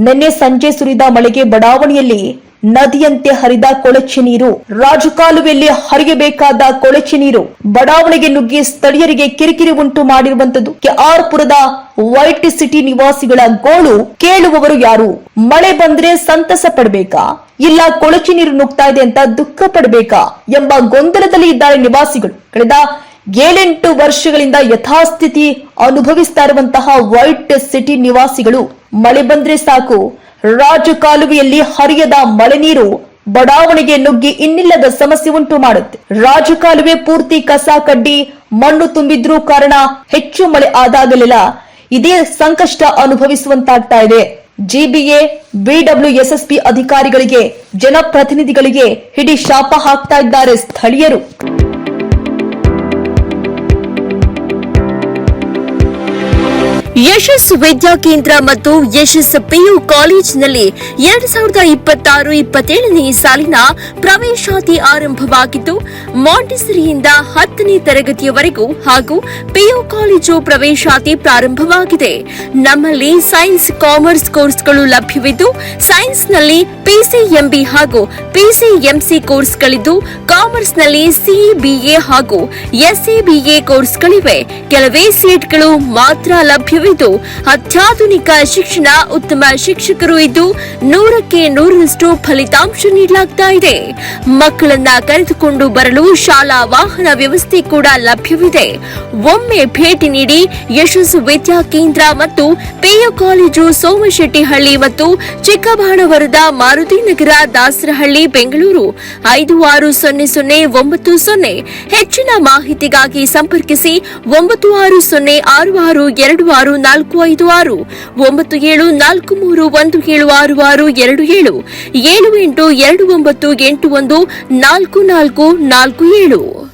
ನಿನ್ನೆ ಸಂಜೆ ಸುರಿದ ಮಳೆಗೆ ಬಡಾವಣೆಯಲ್ಲಿ ನದಿಯಂತೆ ಹರಿದ ಕೊಳಚೆ ನೀರು, ರಾಜಕಾಲುವೆಯಲ್ಲಿ ಹರಿಯಬೇಕಾದ ಕೊಳಚೆ ನೀರು ಬಡಾವಣೆಗೆ ನುಗ್ಗಿ ಸ್ಥಳೀಯರಿಗೆ ಕಿರಿಕಿರಿ ಉಂಟು ಮಾಡಿರುವಂತದ್ದು. ಕೆಆರ್ಪುರದ ವೈಟ್ ಸಿಟಿ ನಿವಾಸಿಗಳ ಗೋಳು ಕೇಳುವವರು ಯಾರು? ಮಳೆ ಬಂದ್ರೆ ಸಂತಸ ಪಡಬೇಕಾ, ಇಲ್ಲ ಕೊಳಚೆ ನೀರು ನುಗ್ತಾ ಇದೆ ಅಂತ ದುಃಖ ಪಡಬೇಕಾ ಎಂಬ ಗೊಂದಲದಲ್ಲಿ ಇದ್ದಾರೆ ನಿವಾಸಿಗಳು. ಕಳೆದ 7-8 ವರ್ಷಗಳಿಂದ ಯಥಾಸ್ಥಿತಿ ಅನುಭವಿಸ್ತಾ ಇರುವಂತಹ ವೈಟ್ ಸಿಟಿ ನಿವಾಸಿಗಳು ಮಳೆ ಬಂದ್ರೆ ಸಾಕು, ರಾಜಕಾಲುವೆಯಲ್ಲಿ ಹರಿಯದ ಮಳೆ ನೀರು ಬಡಾವಣೆಗೆ ನುಗ್ಗಿ ಇನ್ನಿಲ್ಲದ ಸಮಸ್ಯೆ ಉಂಟು ಮಾಡುತ್ತೆ. ರಾಜಕಾಲುವೆ ಪೂರ್ತಿ ಕಸ ಕಡ್ಡಿ ಮಣ್ಣು ತುಂಬಿದ್ರೂ ಕಾರಣ ಹೆಚ್ಚು ಮಳೆ ಆದಾಗಲೆಲ್ಲ ಇದೇ ಸಂಕಷ್ಟ ಅನುಭವಿಸುವಂತಾಗ್ತಾ ಇದೆ. ಜಿಬಿಎ ಬಿಡಬ್ಲ್ಯೂಎಸ್ಎಸ್ಪಿ ಅಧಿಕಾರಿಗಳಿಗೆ, ಜನಪ್ರತಿನಿಧಿಗಳಿಗೆ ಹಿಡಿ ಶಾಪ ಹಾಕ್ತಾ ಇದ್ದಾರೆ ಸ್ಥಳೀಯರು. ಯಶಸ್ ವಿದ್ಯಾ ಕೇಂದ್ರ ಮತ್ತು ಯಶಸ್ ಪಿಯು ಕಾಲೇಜಿನಲ್ಲಿ 2026-27ನೇ ಸಾಲಿನ ಪ್ರವೇಶಾತಿ ಆರಂಭವಾಗಿದ್ದು, ಮಾಂಟೆಸರಿಯಿಂದ 10ನೇ ತರಗತಿಯವರೆಗೂ ಹಾಗೂ ಪಿಯು ಕಾಲೇಜು ಪ್ರವೇಶಾತಿ ಪ್ರಾರಂಭವಾಗಿದೆ. ನಮ್ಮಲ್ಲಿ ಸೈನ್ಸ್, ಕಾಮರ್ಸ್ ಕೋರ್ಸ್ಗಳು ಲಭ್ಯವಿದ್ದು, ಸೈನ್ಸ್ನಲ್ಲಿ ಪಿಸಿಎಂಬಿ ಹಾಗೂ ಪಿಸಿಎಂಸಿ ಕೋರ್ಸ್ಗಳಿದ್ದು, ಕಾಮರ್ಸ್ನಲ್ಲಿ ಸಿಬಿಎ ಹಾಗೂ ಎಸ್ಸಿಬಿಎ ಕೋರ್ಸ್ಗಳಿವೆ. ಕೆಲವೇ ಸೀಟ್ಗಳು ಮಾತ್ರ ಲಭ್ಯವಿದ್ದು, ಅತ್ಯಾಧುನಿಕ ಶಿಕ್ಷಣ, ಉತ್ತಮ ಶಿಕ್ಷಕರು ಇದ್ದು 100ಕ್ಕೆ 100ರಷ್ಟು ಫಲಿತಾಂಶ ನೀಡಲಾಗ್ತಾ ಇದೆ. ಮಕ್ಕಳನ್ನ ಕರೆದುಕೊಂಡು ಬರಲು ಶಾಲಾ ವಾಹನ ವ್ಯವಸ್ಥೆ ಕೂಡ ಲಭ್ಯವಿದೆ. ಒಮ್ಮೆ ಭೇಟಿ ನೀಡಿ. ಯಶಸ್ ವಿದ್ಯಾ ಕೇಂದ್ರ ಮತ್ತು ಪಿಯು ಕಾಲೇಜು, ಸೋಮಶೆಟ್ಟಿಹಳ್ಳಿ ಮತ್ತು ಚಿಕ್ಕಬಾಣವರದ, ಮಾರುತಿನಗರ, ದಾಸರಹಳ್ಳಿ, ಬೆಂಗಳೂರು 560090. ಹೆಚ್ಚಿನ ಮಾಹಿತಿಗಾಗಿ ಸಂಪರ್ಕಿಸಿ 9606626456, 9743176627, 7829814447.